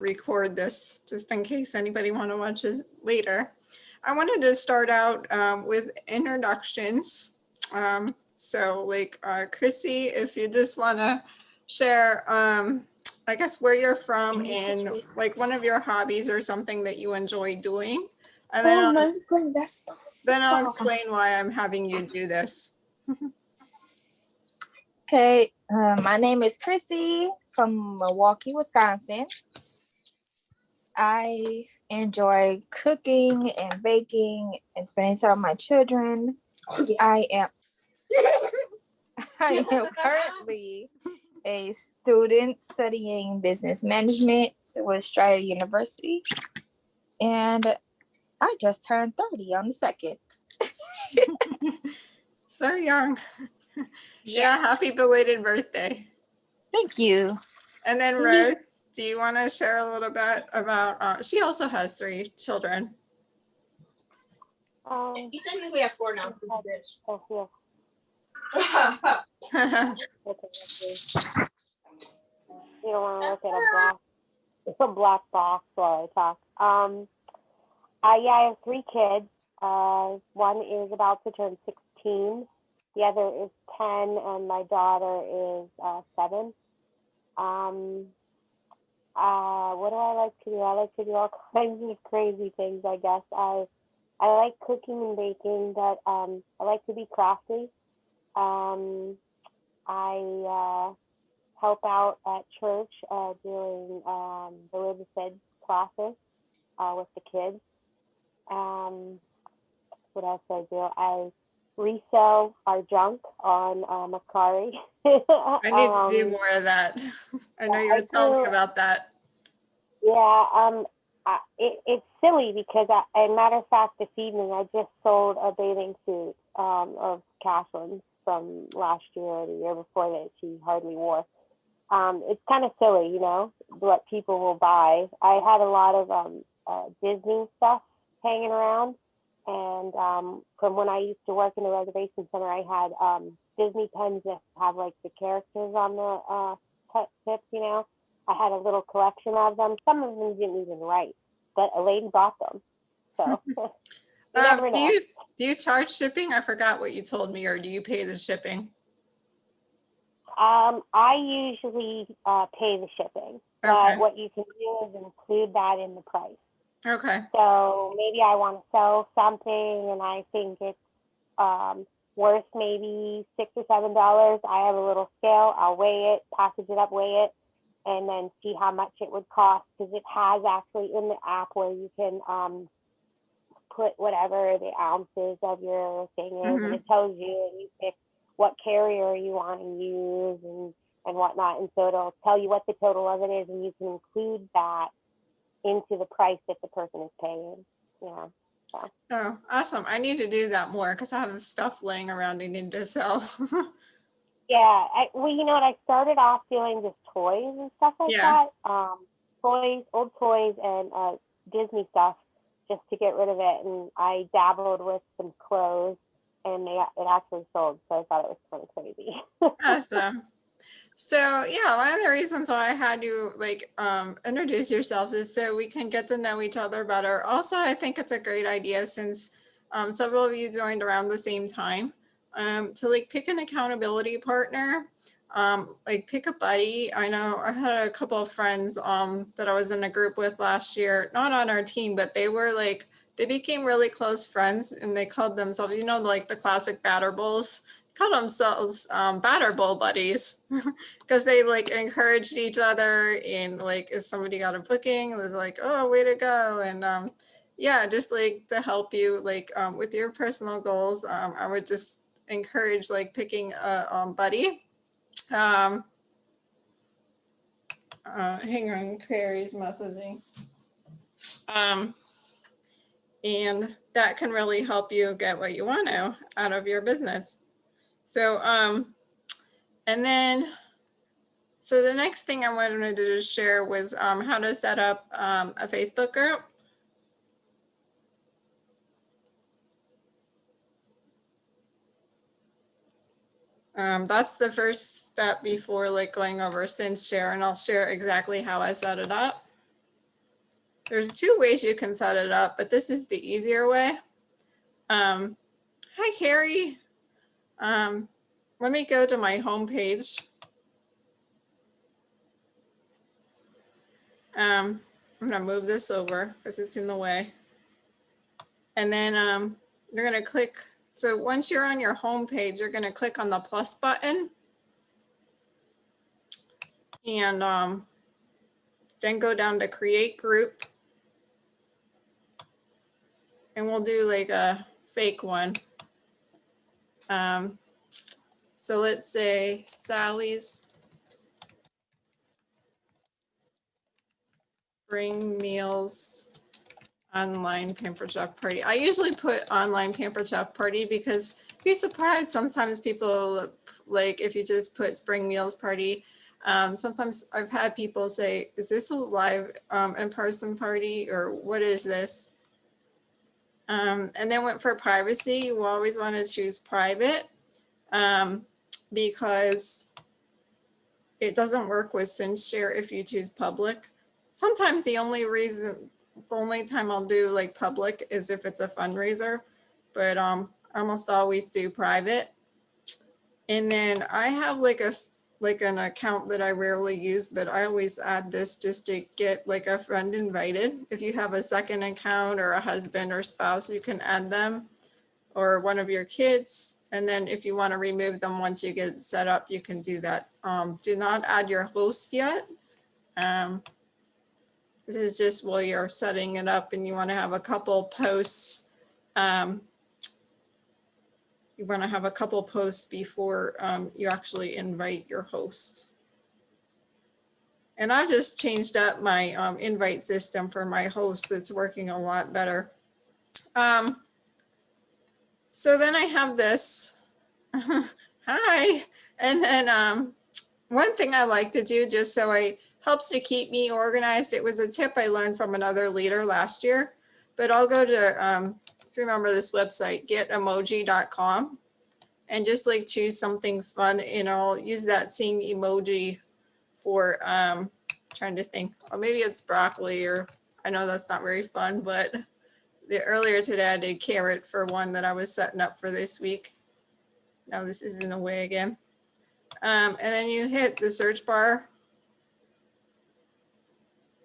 record this just in case anybody want to watch it later. I wanted to start out with introductions. So like Chrissy, if you just want to share, I guess where you're from and like one of your hobbies or something that you enjoy doing. And then I'll explain why I'm having you do this. Okay, my name is Chrissy from Milwaukee, Wisconsin. I enjoy cooking and baking and spending time with my children. I am currently a student studying business management with Strayer University, and I just turned 30 on the 2nd. So young. Yeah, happy belated birthday. Thank you. And then Rose, do you want to share a little bit about, she also has 3 children. You technically have 4 now. Oh, yeah. You don't want to look at a black box while I talk. I have 3 kids. One is about to turn 16. The other is 10, and my daughter is 7. What do I like to do? I like to do all kinds of crazy things, I guess. I like cooking and baking, but I like to be crafty. I help out at church doing the religious ed classes with the kids. What else do I do? I resell our junk on Mercari. I need to do more of that. I know you were telling me about that. Yeah, it's silly because, as a matter of fact, this evening I just sold a bathing suit of Catherine's from last year or the year before that she hardly wore. It's kind of silly, you know, what people will buy. I had a lot of Disney stuff hanging around, and from when I used to work in the reservation center, I had Disney pens that have like the characters on the tips, you know. I had a little collection of them. Some of them didn't even write, but a lady bought them. So you never know. Do you charge shipping? I forgot what you told me, or do you pay the shipping? I usually pay the shipping, but what you can do is include that in the price. Okay. So maybe I want to sell something and I think it's worth maybe $6 or $7. I have a little scale. I'll weigh it, package it up, weigh it, and then see how much it would cost, because it has actually in the app where you can put whatever the ounces of your thing is, and it tells you, and you pick what carrier you want to use and whatnot, and so it'll tell you what the total of it is, and you can include that into the price that the person is paying. Yeah. So. Oh, awesome. I need to do that more because I have stuff laying around I need to sell. Yeah, well, you know what? I started off doing just toys and stuff like that. Toys, old toys, and Disney stuff, just to get rid of it. And I dabbled with some clothes, and it actually sold. So I thought it was kind of crazy. Awesome. So yeah, one of the reasons why I had you like introduce yourselves is so we can get to know each other better. Also, I think it's a great idea since several of you joined around the same time. To like pick an accountability partner, like pick a buddy. I know I had a couple of friends that I was in a group with last year, not on our team, but they were like, they became really close friends and they called themselves, you know, like the classic batter bowls, called themselves batter bowl buddies because they like encouraged each other, and like if somebody got a booking, it was like, oh, way to go. And yeah, just like to help you like with your personal goals. I would just encourage like picking a buddy. Hang on, Clary's messaging. And that can really help you get what you want to out of your business. So, and then, so the next thing I wanted to share was how to set up a Facebook group. That's the first step before like going over Sin's share, and I'll share exactly how I set it up. there's two ways you can set it up, but this is the easier way. Hi, Carrie. Let me go to my home page. I'm gonna move this over because it's in the way. And then you're gonna click. So once you're on your home page, you're gonna click on the plus button. And then go down to create group. And we'll do like a fake one. So let's say Sally's Spring Meals Online Pampered Chef Party. I usually put online Pampered Chef Party because you'd be surprised sometimes people, like if you just put Spring Meals Party, sometimes I've had people say, is this a live in-person party or what is this? And then for privacy, you always want to choose private because it doesn't work with SendShare if you choose public. Sometimes the only time I'll do like public is if it's a fundraiser, but I almost always do private. And then I have like an account that I rarely use, but I always add this just to get like a friend invited. If you have a second account or a husband or spouse, you can add them or one of your kids. And then if you want to remove them once you get it set up, you can do that. Do not add your host yet. This is just while you're setting it up and you want to have a couple posts. You want to have a couple posts before you actually invite your host. And I've just changed up my invite system for my host. That's working a lot better. So then I have this. Hi. And then one thing I like to do just so it helps to keep me organized. It was a tip I learned from another leader last year, but I'll go to, if you remember this website, getomoji.com, and just like choose something fun, and I'll use that same emoji for trying to think, or maybe it's broccoli, or I know that's not very fun, but earlier today I did carrot for one that I was setting up for this week. Now this is in the way again. And then you hit the search bar,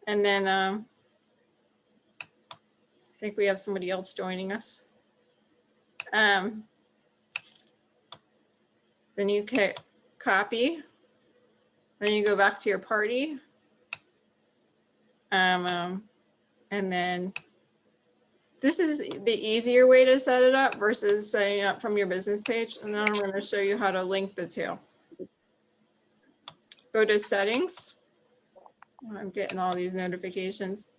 and then I think we have somebody else joining us. Then you can copy. Then you go back to your party. And then this is the easier way to set it up versus setting it up from your business page. And then I'm going to show you how to link the two. Go to settings. I'm getting all these notifications.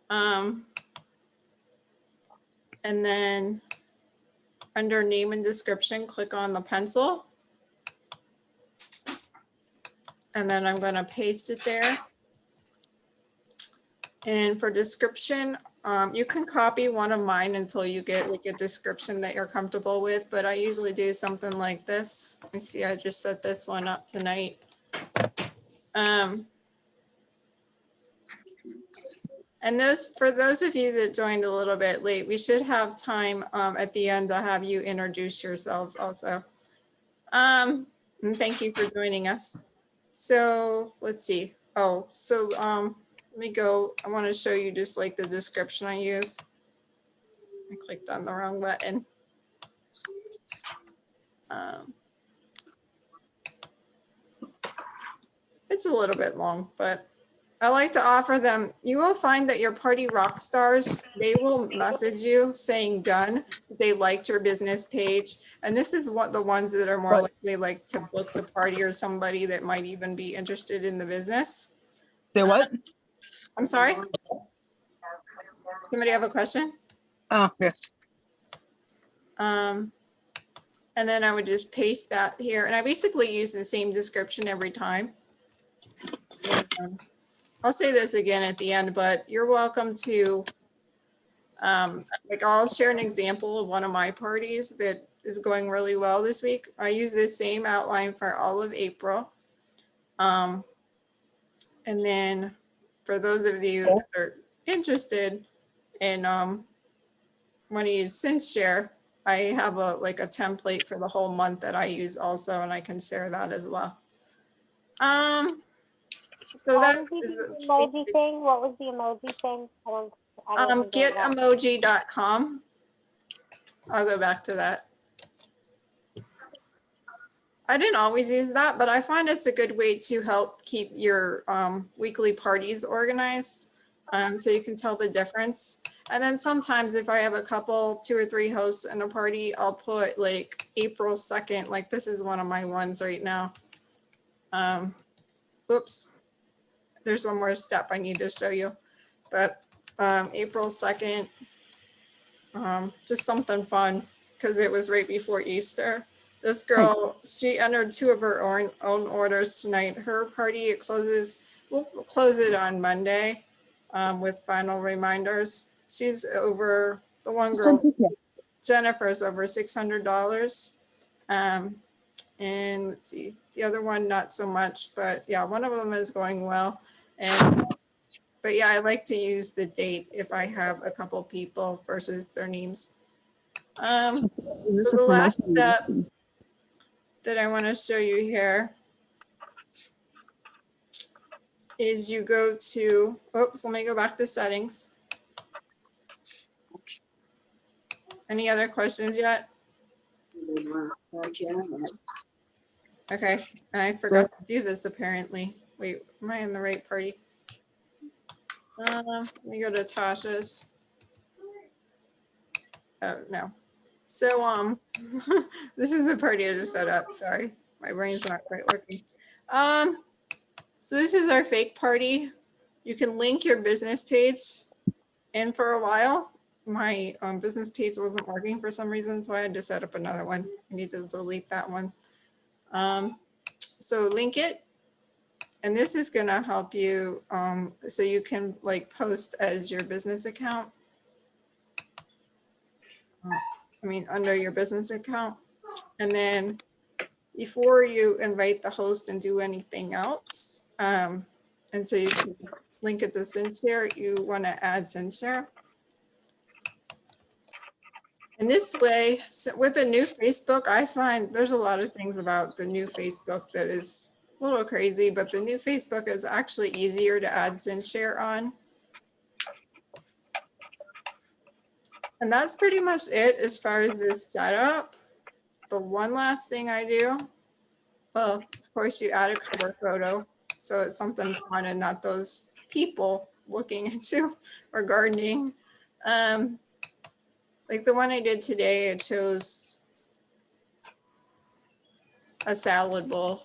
And then under name and description, click on the pencil. And then I'm going to paste it there. And for description, you can copy one of mine until you get like a description that you're comfortable with, but I usually do something like this. Let me see, I just set this one up tonight. And for those of you that joined a little bit late, we should have time at the end to have you introduce yourselves also. And thank you for joining us. So let's see. Oh, so let me go. I want to show you just like the description I use. I clicked on the wrong button. It's a little bit long, but I like to offer them. You will find that your party rock stars, they will message you saying done. They liked your business page. And this is what the ones that are more likely like to book the party or somebody that might even be interested in the business. They what? I'm sorry. Somebody have a question? Oh, yeah. And then I would just paste that here. And I basically use the same description every time. I'll say this again at the end, but you're welcome to, like I'll share an example of one of my parties that is going really well this week. I use this same outline for all of April. And then for those of you that are interested in want to use SynShare, I have a template for the whole month that I use also, and I can share that as well. So How that did you is do the the emoji basic. thing? What was the emoji thing? I don't think I got. Getemoji.com. I'll go back to that. I didn't always use that, but I find it's a good way to help keep your weekly parties organized, so you can tell the difference. And then sometimes if I have a couple, 2 or 3 hosts in a party, I'll put like April 2nd, like this is one of my ones right now. Oops, there's one more step I need to show you, but April 2nd, just something fun because it was right before Easter. This girl, she entered 2 of her own orders tonight. Her party, we'll close it on Monday with final reminders. She's over, the one girl, Jennifer's over $600. And let's see, the other one, not so much, but yeah, one of them is going well. But yeah, I like to use the date if I have a couple people versus their names. Is this So a the last promotion? step that I want to show you here is you go to, oops, let me go back to settings. Any other questions yet? Okay, I forgot to do this apparently. Wait, am I in the right party? Let me go to Tasha's. Oh, no. So, this is the party I just set up. Sorry, my brain's not quite working. So this is our fake party. You can link your business page. And for a while, my business page wasn't working for some reason, so I had to set up another one. I need to delete that one. So link it. And this is going to help you so you can like post as your business account. Under your business account. And then before you invite the host and do anything else, and so you can link it to SynShare, you want to add SynShare. And this way, with the new Facebook, I find there's a lot of things about the new Facebook that is a little crazy, but the new Facebook is actually easier to add SynShare on. And that's pretty much it as far as this setup. The one last thing I do, well, of course, you add a cover photo. So it's something fun and not those people looking at you or gardening. Like the one I did today, it shows a salad bowl.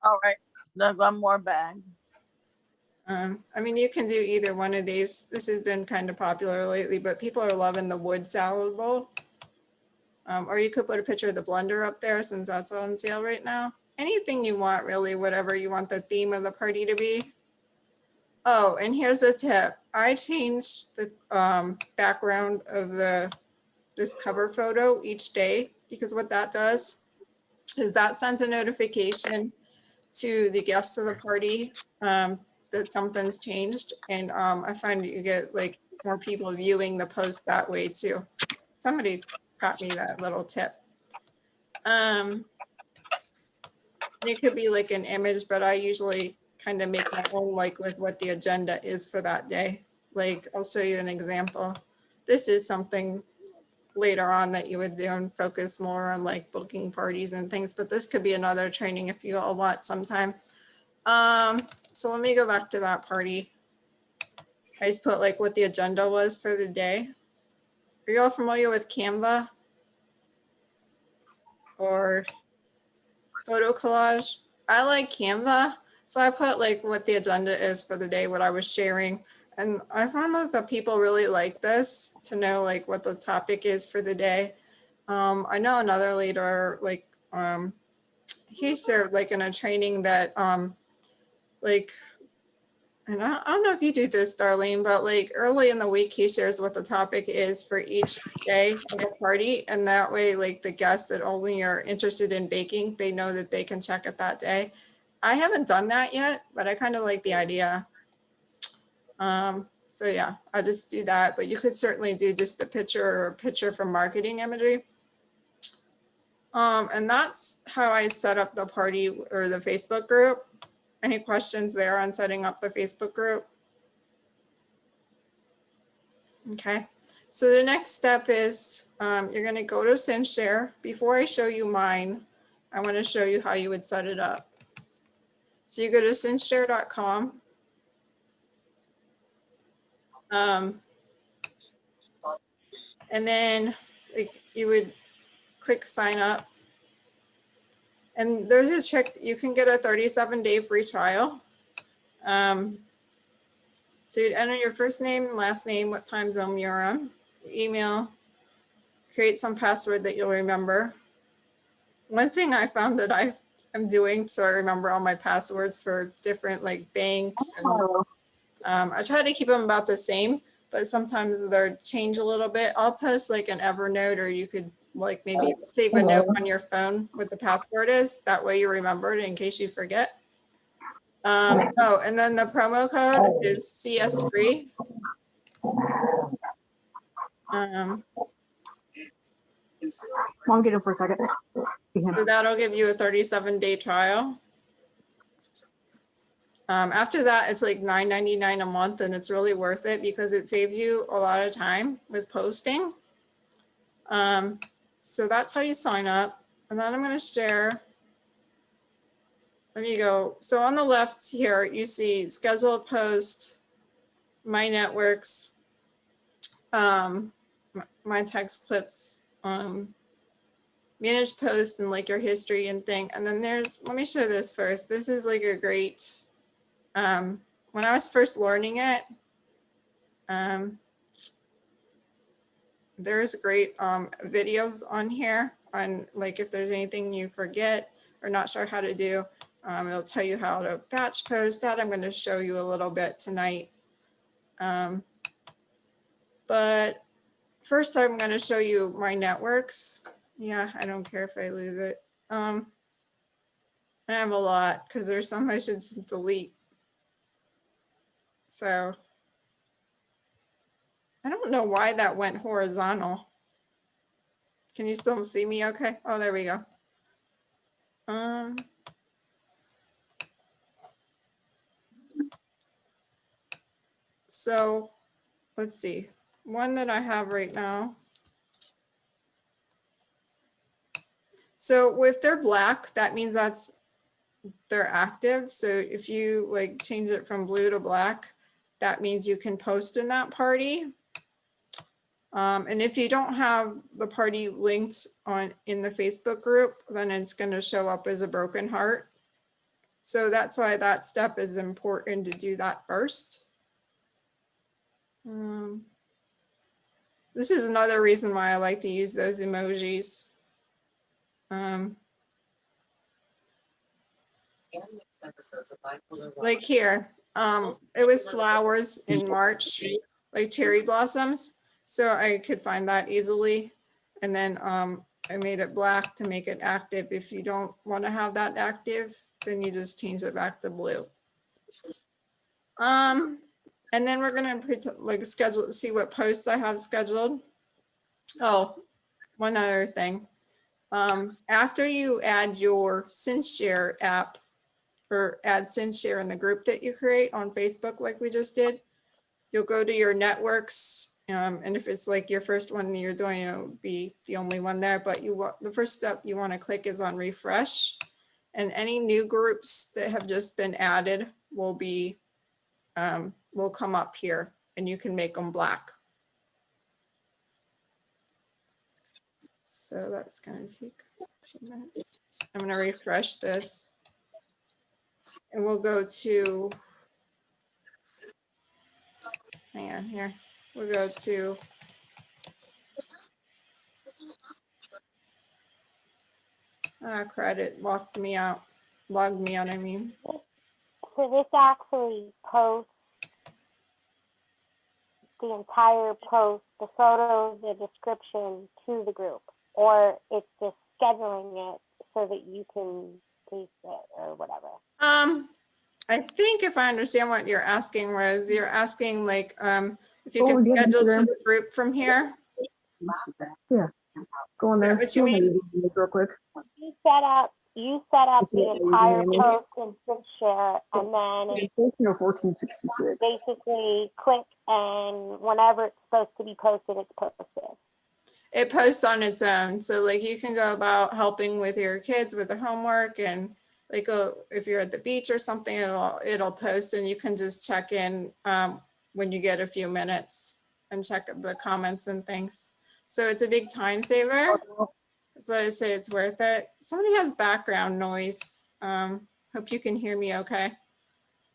All right, there's one more bag. You can do either one of these. This has been kind of popular lately, but people are loving the wood salad bowl. Or you could put a picture of the blender up there since that's on sale right now. Anything you want, really, whatever you want the theme of the party to be. Oh, and here's a tip. I changed the background of this cover photo each day because what that does is that sends a notification to the guests of the party that something's changed. And I find you get like more people viewing the post that way too. Somebody taught me that little tip. It could be like an image, but I usually kind of make my own, like with what the agenda is for that day. Like I'll show you an example. This is something later on that you would do and focus more on like booking parties and things, but this could be another training if you all want sometime. So let me go back to that party. I just put like what the agenda was for the day. Are you all familiar with Canva or Photo Collage? I like Canva. So I put like what the agenda is for the day, what I was sharing. And I found that the people really like this to know like what the topic is for the day. I know another leader, like he shared like in a training that like, and I don't know if you do this, Darlene, but like early in the week, he shares what the topic is for each day of the party. And that way, like the guests that only are interested in baking, they know that they can check it that day. I haven't done that yet, but I kind of like the idea. So yeah, I just do that, but you could certainly do just a picture or a picture from marketing imagery. And that's how I set up the party or the Facebook group. Any questions there on setting up the Facebook group? Okay, so the next step is you're going to go to SendShare. Before I show you mine, I want to show you how you would set it up. So you go to sendshare.com. And then like, you would click sign up. And there's a trick, you can get a 37-day free trial. So you'd enter your first name and last name, what time zone you're on, email, create some password that you'll remember. One thing I found that I'm doing so I remember all my passwords for different like banks. And, I try to keep them about the same, but sometimes they're change a little bit. I'll post like an Evernote, or you could like maybe save a note on your phone what the password is. That way you remember it in case you forget. Oh, and then the promo code is CS free. Mom, get him for a second. So that'll give you a 37-day trial. After that, it's like $9.99 a month, and it's really worth it because it saves you a lot of time with posting. So that's how you sign up. And then I'm going to share. Let me go. So on the left here, you see schedule a post, my networks, my text clips, manage post, and like your history and thing. And then there's, let me show this first. This is like a great, when I was first learning it, there's great videos on here on like if there's anything you forget or not sure how to do. It'll tell you how to batch post. That I'm going to show you a little bit tonight. But first I'm going to show you my networks. Yeah, I don't care if I lose it. I have a lot because there's some I should delete. So I don't know why that went horizontal. Can you still see me okay? Oh, there we go. So let's see. One that I have right now. So if they're black, that means they're active. So if you like change it from blue to black, that means you can post in that party. And if you don't have the party linked in the Facebook group, then it's going to show up as a broken heart. So that's why that step is important to do that first. This is another reason why I like to use those emojis. Like here, it was flowers in March, like cherry blossoms. So I could find that easily. And then I made it black to make it active. If you don't want to have that active, then you just change it back to blue. And then we're gonna like schedule, see what posts I have scheduled. Oh, one other thing. After you add your SendShare app or add SendShare in the group that you create on Facebook, like we just did, you'll go to your networks. And if it's like your first one that you're doing, it'll be the only one there, but the first step you want to click is on refresh, and any new groups that have just been added will come up here, and you can make them black. So that's going to take a few minutes. I'm going to refresh this, and we'll go to, hang on here. We'll go to credit logged me out, I mean. So this actually posts the entire post, the photos, the description to the group, or it's just scheduling it so that you can paste it or whatever. I think if I understand what you're asking, Rose, you're asking like, if you Oh, can do you have schedule to Instagram? the group from here. Yeah. Go on there. What you Show mean? me real quick. You set up Just what the you entire doing, post in Share, and then 1466. basically click, and whenever it's supposed to be posted, it's posted. It posts on its own. So like you can go about helping with your kids with the homework, and like if you're at the beach or something, it'll post, and you can just check in when you get a few minutes and check the comments and things. So it's a big time saver. So I say it's worth it. Somebody has background noise. Hope you can hear me okay.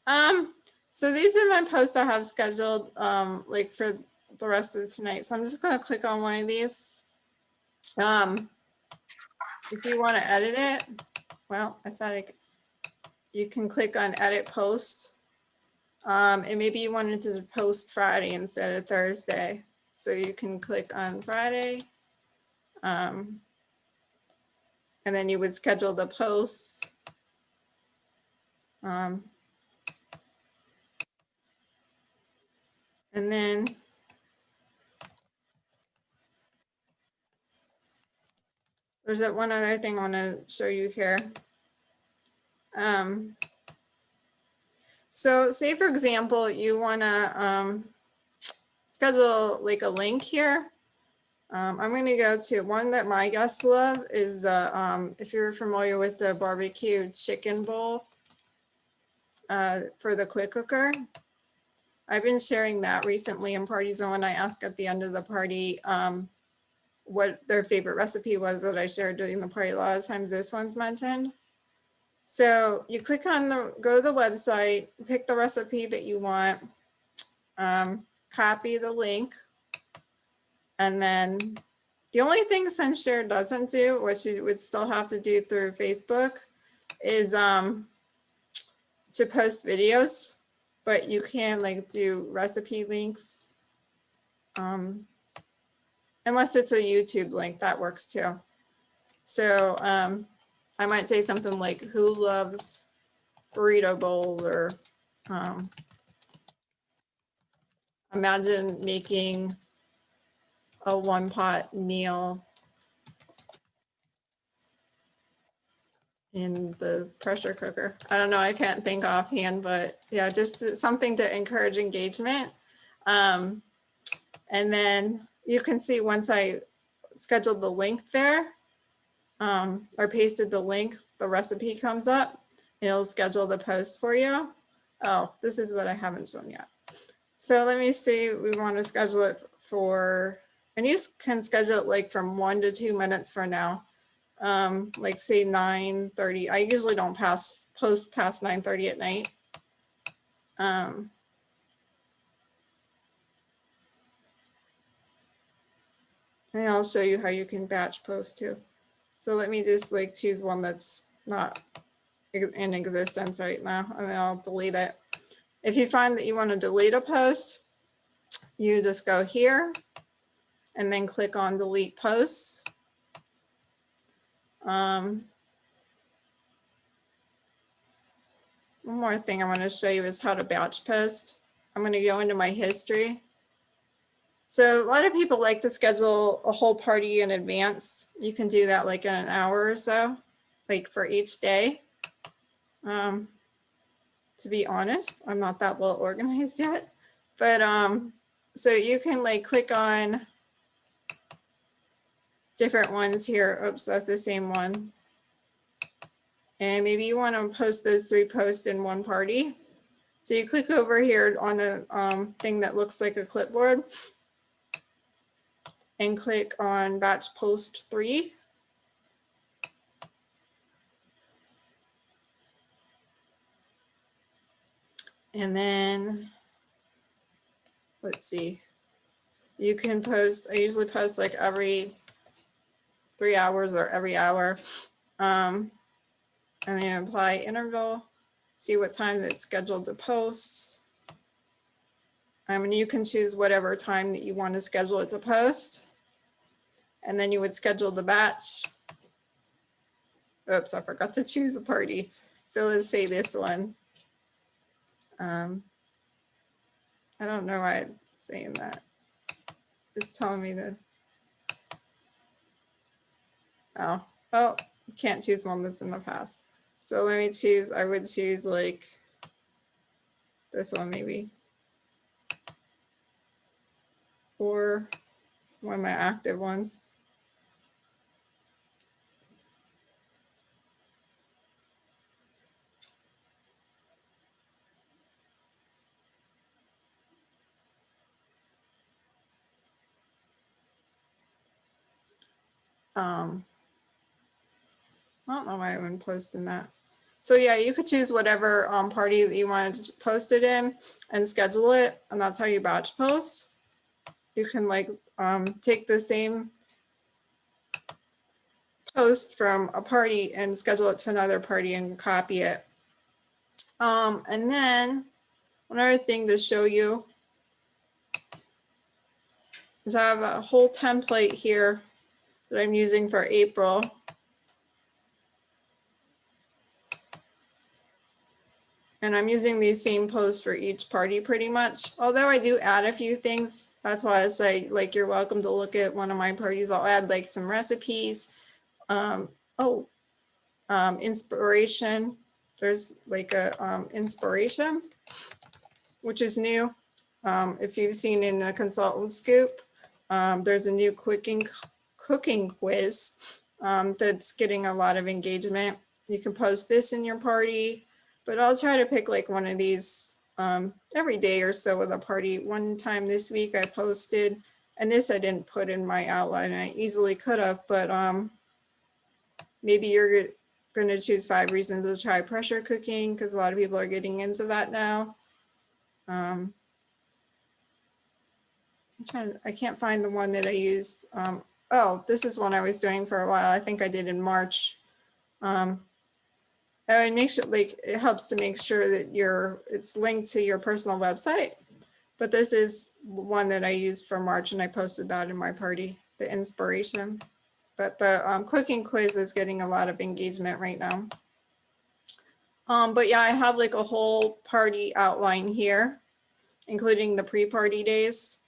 So these are my posts I have scheduled like for the rest of tonight. So I'm just gonna click on one of these. If you want to edit it, well, I thought you can click on edit post. And maybe you wanted to post Friday instead of Thursday. So you can click on Friday. And then you would schedule the posts. And then there's that one other thing I want to show you here. So say for example, you want to schedule like a link here. I'm going to go to one that my guests love is the, if you're familiar with the barbecue chicken bowl for the quick cooker. I've been sharing that recently in parties, and when I ask at the end of the party what their favorite recipe was that I shared during the party, a lot of times this one's mentioned. So you click on go to the website, pick the recipe that you want, copy the link, and then the only thing SendShare doesn't do, which you would still have to do through Facebook, is to post videos, but you can like do recipe links. Unless it's a YouTube link, that works too. So I might say something like, who loves burrito bowls, or imagine making a one-pot meal in the pressure cooker. I don't know, I can't think offhand, but yeah, just something to encourage engagement. And then you can see once I scheduled the link there, or pasted the link, the recipe comes up and it'll schedule the post for you. Oh, this is what I haven't shown yet. So let me see, we want to schedule it for, and you can schedule it like from 1 to 2 minutes for now. Like say 9:30. I usually don't post past 9:30 at night. And I'll show you how you can batch post too. So let me just like choose one that's not in existence right now, and then I'll delete it. If you find that you want to delete a post, you just go here and then click on delete posts. One more thing I want to show you is how to batch post. I'm going to go into my history. So a lot of people like to schedule a whole party in advance. You can do that like in an hour or so, like for each day. To be honest, I'm not that well organized yet, but so you can like click on different ones here. Oops, that's the same one. And maybe you want to post those 3 posts in one party. So you click over here on a thing that looks like a clipboard and click on batch post 3. And then let's see, you can post, I usually post like every 3 hours or every hour. And then apply interval, see what time it's scheduled to post. And you can choose whatever time that you want to schedule it to post. And then you would schedule the batch. Oops, I forgot to choose a party. So let's say this one. I don't know why it's saying that. It's telling me to. Oh, can't choose one that's in the past. So let me choose, I would choose like this one maybe. Or one of my active ones. I don't know why I wouldn't post in that. So yeah, you could choose whatever party that you wanted to post it in and schedule it, and that's how you batch post. You can like take the same post from a party and schedule it to another party and copy it. And then one other thing to show you is I have a whole template here that I'm using for April. And I'm using these same posts for each party pretty much. Although I do add a few things. That's why I say like, you're welcome to look at one of my parties. I'll add like some recipes. Inspiration. There's like a inspiration, which is new. If you've seen in the consultant scoop, there's a new cooking quiz that's getting a lot of engagement. You can post this in your party, but I'll try to pick like one of these every day or so with a party. One time this week I posted, and this I didn't put in my outline. I easily could have, but maybe you're going to choose 5 reasons to try pressure cooking because a lot of people are getting into that now. I can't find the one that I used. This is one I was doing for a while. I think I did in March. And make sure, like, it helps to make sure that it's linked to your personal website. But this is one that I used for March, and I posted that in my party, the inspiration. But the cooking quiz is getting a lot of engagement right now. But yeah, I have like a whole party outline here, including the pre-party days.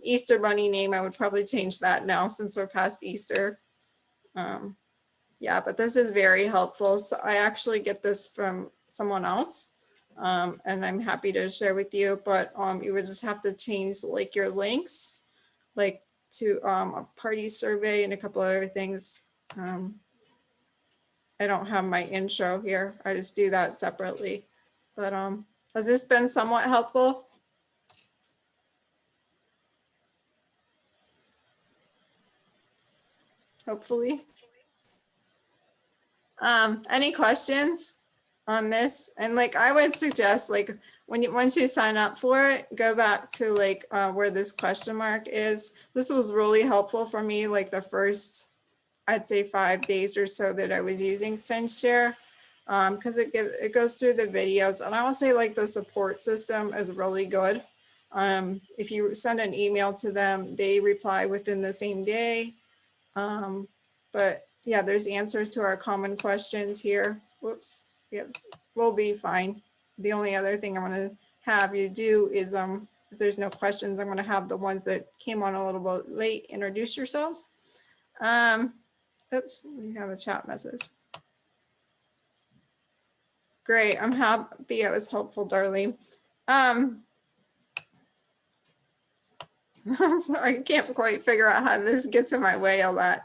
Easter Bunny name, I would probably change that now since we're past Easter. Yeah, but this is very helpful. So I actually get this from someone else, and I'm happy to share with you, but you would just have to change like your links, like to a party survey and a couple other things. I don't have my intro here. I just do that separately. But has this been somewhat helpful? Hopefully. Any questions on this? And like I would suggest, like once you sign up for it, go back to like where this question mark is. This was really helpful for me, like the first, I'd say 5 days or so that I was using SendShare, because it goes through the videos, and I will say like the support system is really good. If you send an email to them, they reply within the same day. But yeah, there's answers to our common questions here. Whoops, yeah, we'll be fine. The only other thing I'm gonna have you do is if there's no questions, I'm gonna have the ones that came on a little bit late introduce yourselves. Oops, we have a chat message. Great, I'm happy it was helpful, Darlene. So I can't quite figure out how this gets in my way a lot.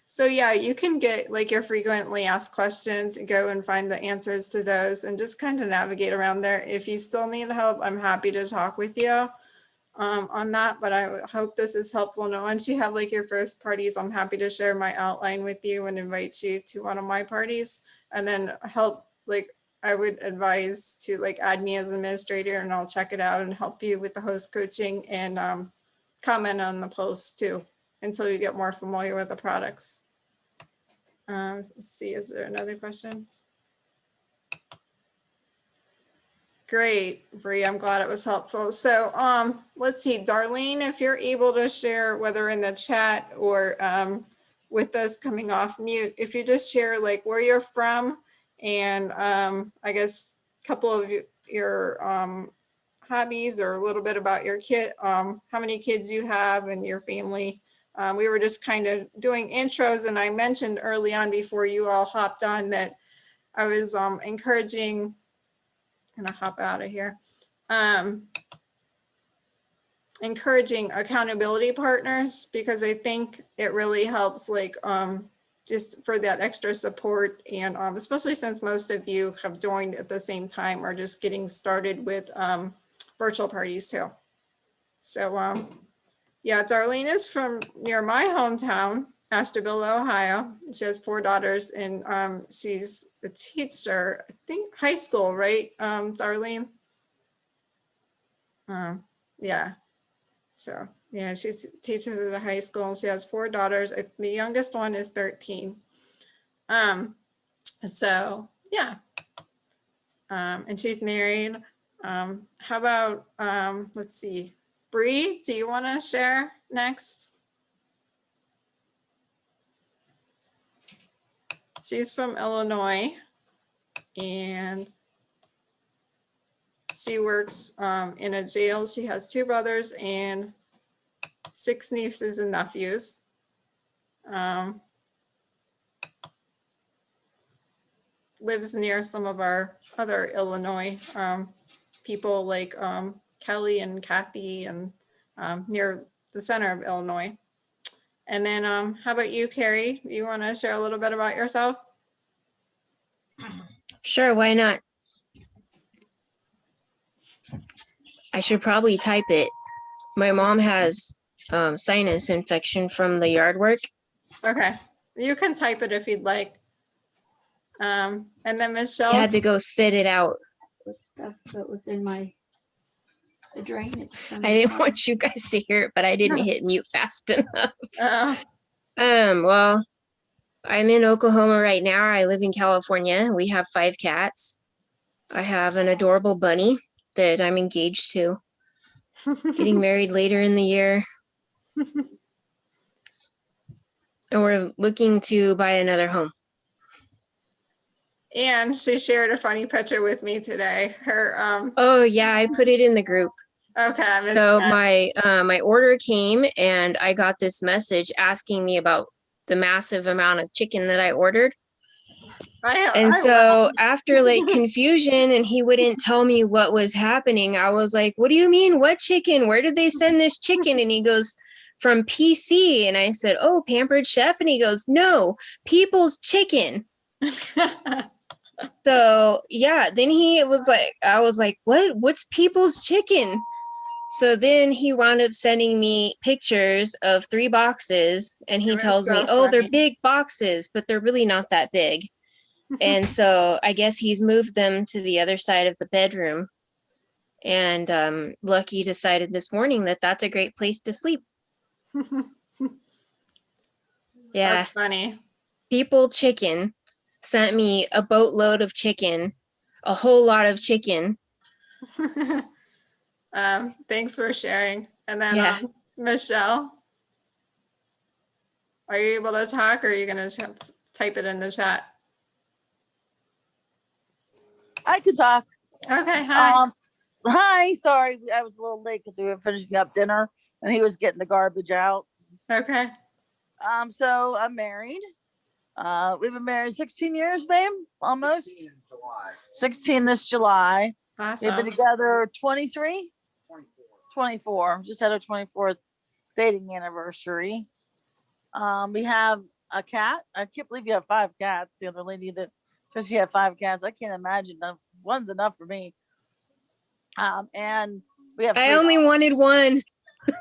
So yeah, you can get like your frequently asked questions, go and find the answers to those and just kind of navigate around there. If you still need help, I'm happy to talk with you on that, but I hope this is helpful. And once you have like your first parties, I'm happy to share my outline with you and invite you to one of my parties, and then help, like I would advise to like add me as administrator, and I'll check it out and help you with the host coaching and comment on the post too until you get more familiar with the products. Let's see, is there another question? Great, Bree, I'm glad it was helpful. So let's see, Darlene, if you're able to share whether in the chat or with us coming off mute, if you just share like where you're from and I guess couple of your hobbies or a little bit about your kid, how many kids you have and your family. We were just kind of doing intros, and I mentioned early on before you all hopped on that I was encouraging, and I'll hop out of here, encouraging accountability partners, because I think it really helps, like just for that extra support, and especially since most of you have joined at the same time or just getting started with virtual parties too. So yeah, Darlene is from near my hometown, Ashtabula, Ohio. She has 4 daughters, and she's a teacher, I think high school, right, Darlene? Yeah. So yeah, she teaches at a high school. She has 4 daughters. The youngest one is 13. So yeah. And she's married. How about let's see, Bree, do you want to share next? She's from Illinois, and she works in a jail. She has 2 brothers and 6 nieces and nephews. Lives near some of our other Illinois people, like Kelly and Kathy, and near the center of Illinois. And then how about you, Carrie? You want to share a little bit about yourself? Sure, why not? I should probably type it. My mom has sinus infection from the yard work. Okay, you can type it if you'd like. And then I Michelle. had to go spit it out. Was stuff that was in the drainage. from I the didn't summer. want you guys to hear it, but I didn't hit mute fast enough. Well, I'm in Oklahoma right now. I live in California. We have 5 cats. I have an adorable bunny that I'm engaged to, getting married later in the year. And we're looking to buy another home. And she shared a funny picture with me today. Her Oh yeah, I put it in the group. okay, I missed So that. my order came, and I got this message asking me about the massive amount of chicken that I ordered. And so after like confusion, and he wouldn't tell me what was happening, I was like, what do you mean? What chicken? Where did they send this chicken? And he goes, from PC. And I said, oh, Pampered Chef. And he goes, no, People's Chicken. So yeah, then he was like, I was like, what's People's Chicken? So then he wound up sending me pictures of 3 boxes, and he It was tells me, so oh, they're funny. big boxes, but they're really not that big. And so I guess he's moved them to the other side of the bedroom. And Lucky decided this morning that that's a great place to sleep. Yeah, That's funny. People Chicken sent me a boatload of chicken, a whole lot of chicken. Thanks for sharing. And then Yeah. Michelle, are you able to talk, or are you going to type it in the chat? I could talk. Okay, hi. Hi, sorry, I was a little late because we were finishing up dinner and he was getting the garbage out. Okay. So I'm married. We've been married 16 years, babe, almost. 16 this July. We've been Awesome. together 23? 24. Just had our 24th dating anniversary. We have a cat. I can't believe you have 5 cats. The other lady that says she had 5 cats. I can't imagine. One's enough for me. And we have I 3 only dogs. wanted one.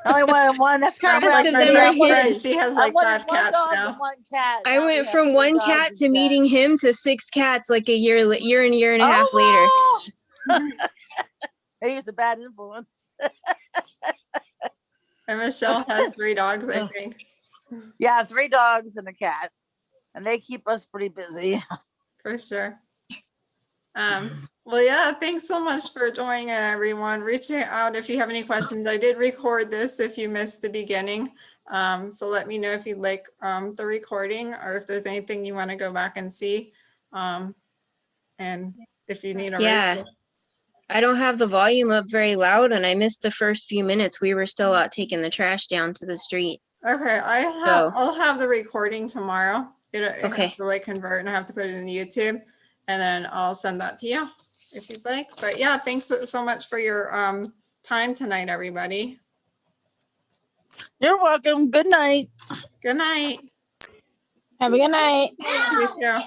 Only one. That's kind of Rest like of my them are best friend. his. She has I like wanted 5 one cats dog now. and 1 cat. I Now we went have from 3 1 dogs cat to instead. meeting him to 6 cats like a year and a half later. Oh, he's a bad influence. And Michelle has 3 dogs, I think. Yeah, 3 dogs and a cat, and they keep us pretty busy. For sure. Well, yeah, thanks so much for joining, everyone. Reach out if you have any questions. I did record this if you missed the beginning. So let me know if you'd like the recording, or if there's anything you want to go back and see. And if you need a Yeah. refill. I don't have the volume up very loud and I missed the first few minutes. We were still out taking the trash down to the street. Okay, So- I'll have the recording tomorrow. It Okay. has to like convert and I have to put it in YouTube, and then I'll send that to you if you'd like. But yeah, thanks so much for your time tonight, everybody. You're welcome. Good night. Good night. Have a good night. You too.